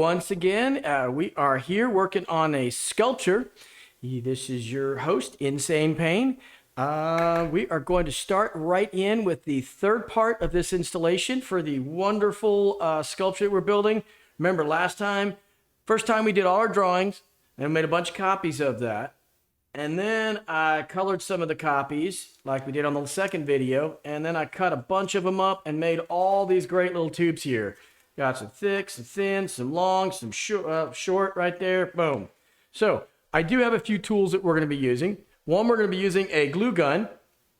once again. We are here working on a sculpture. This is your host, Insane Pain. We are going to start right in with the third part of this installation for the wonderful sculpture that we're building. Remember first time we did all our drawings and made a bunch of copies of that. And then I colored some of the copies like we did on the second video. And then I cut a bunch of them up and made all these great little tubes here. Got some thick, some thin, some long, some short right there. Boom. So I do have a few tools that we're going to be using. One, we're going to be using a glue gun.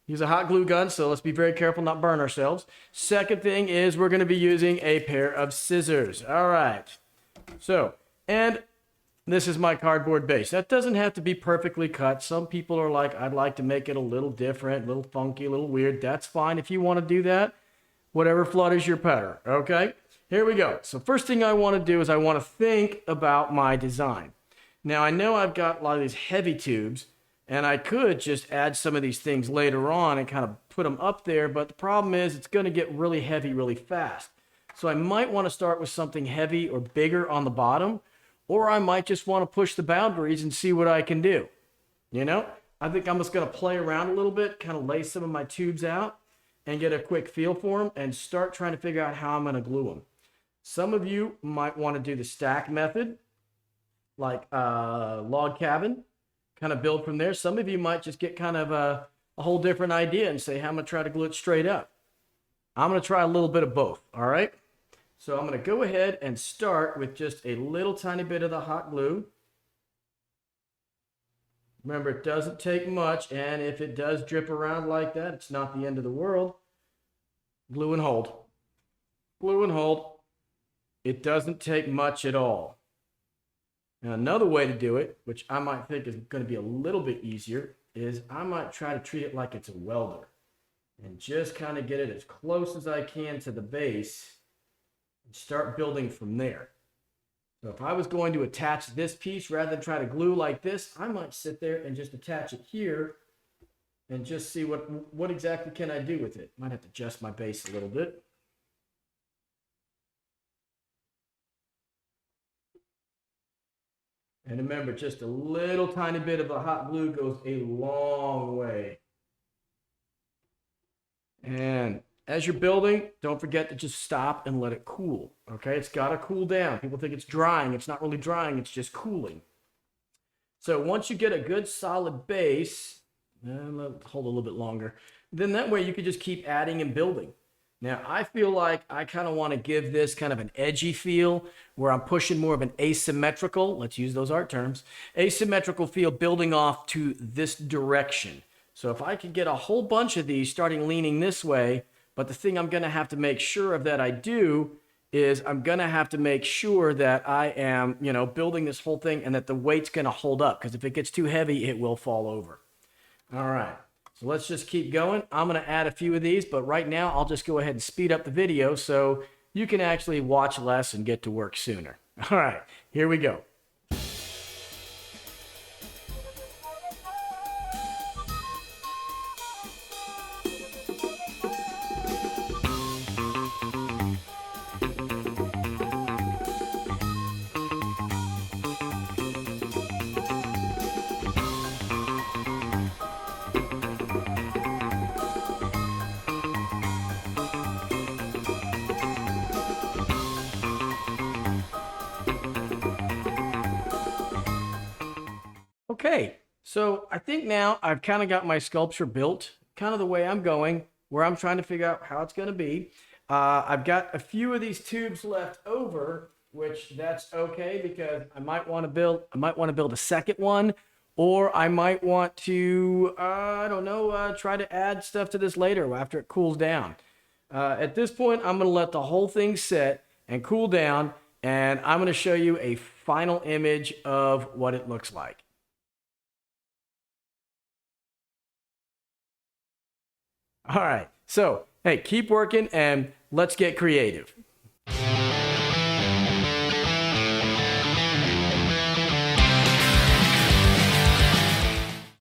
Use a hot glue gun, so let's be very careful not burn ourselves. Second thing is we're going to be using a pair of scissors. All right. So, and this is my cardboard base. That doesn't have to be perfectly cut. Some people are like, I'd like to make it a little different, a little funky, a little weird. That's fine if you want to do that. Whatever flutters your putter, okay? Here we go. So first thing I want to do is I want to think about my design. Now, I know I've got a lot of these heavy tubes, and I could just add some of these things later on and kind of put them up there, but the problem is it's going to get really heavy really fast. So I might want to start with something heavy or bigger on the bottom, or I might just want to push the boundaries and see what I can do. You know, I think I'm just going to play around a little bit, kind of lay some of my tubes out and get a quick feel for them and start trying to figure out how I'm going to glue them. Some of you might want to do the stack method, like log cabin, kind of build from there. Some of you might just get kind of a whole different idea and say, how I'm going to try to glue it straight up. I'm going to try a little bit of both, all right? So I'm going to go ahead and start with just a little tiny bit of the hot glue. Remember, it doesn't take much, and if it does drip around like that, it's not the end of the world. Glue and hold. Glue and hold. It doesn't take much at all. Now, another way to do it, which I might think is going to be a little bit easier, is I might try to treat it like it's a welder and just kind of get it as close as I can to the base and start building from there. So if I was going to attach this piece rather than try to glue like this, I might sit there and just attach it here and just see what exactly can I do with it. Might have to adjust my base a little bit. And remember, just a little tiny bit of the hot glue goes a long way. And as you're building, don't forget to just stop and let it cool, okay? It's got to cool down. People think it's drying. It's not really drying. It's just cooling. So once you get a good solid base, hold a little bit longer, then that way you can just keep adding and building. Now, I feel like I kind of want to give this kind of an edgy feel where I'm pushing more of an asymmetrical, let's use those art terms, asymmetrical feel building off to this direction. So if I could get a whole bunch of these starting leaning this way, but the thing I'm going to have to make sure of that I do is I'm going to have to make sure that I am, building this whole thing and that the weight's going to hold up, because if it gets too heavy, it will fall over. All right. So let's just keep going. I'm going to add a few of these, but right now I'll just go ahead and speed up the video so you can actually watch less and get to work sooner. All right, here we go. Okay, so I think now I've kind of got my sculpture built, kind of the way I'm going, where I'm trying to figure out how it's going to be. I've got a few of these tubes left over, which that's okay because I might want to build a second one, or I might want to, try to add stuff to this later after it cools down. At this point, I'm going to let the whole thing set and cool down, and I'm going to show you a final image of what it looks like. All right, so, hey, keep working and let's get creative.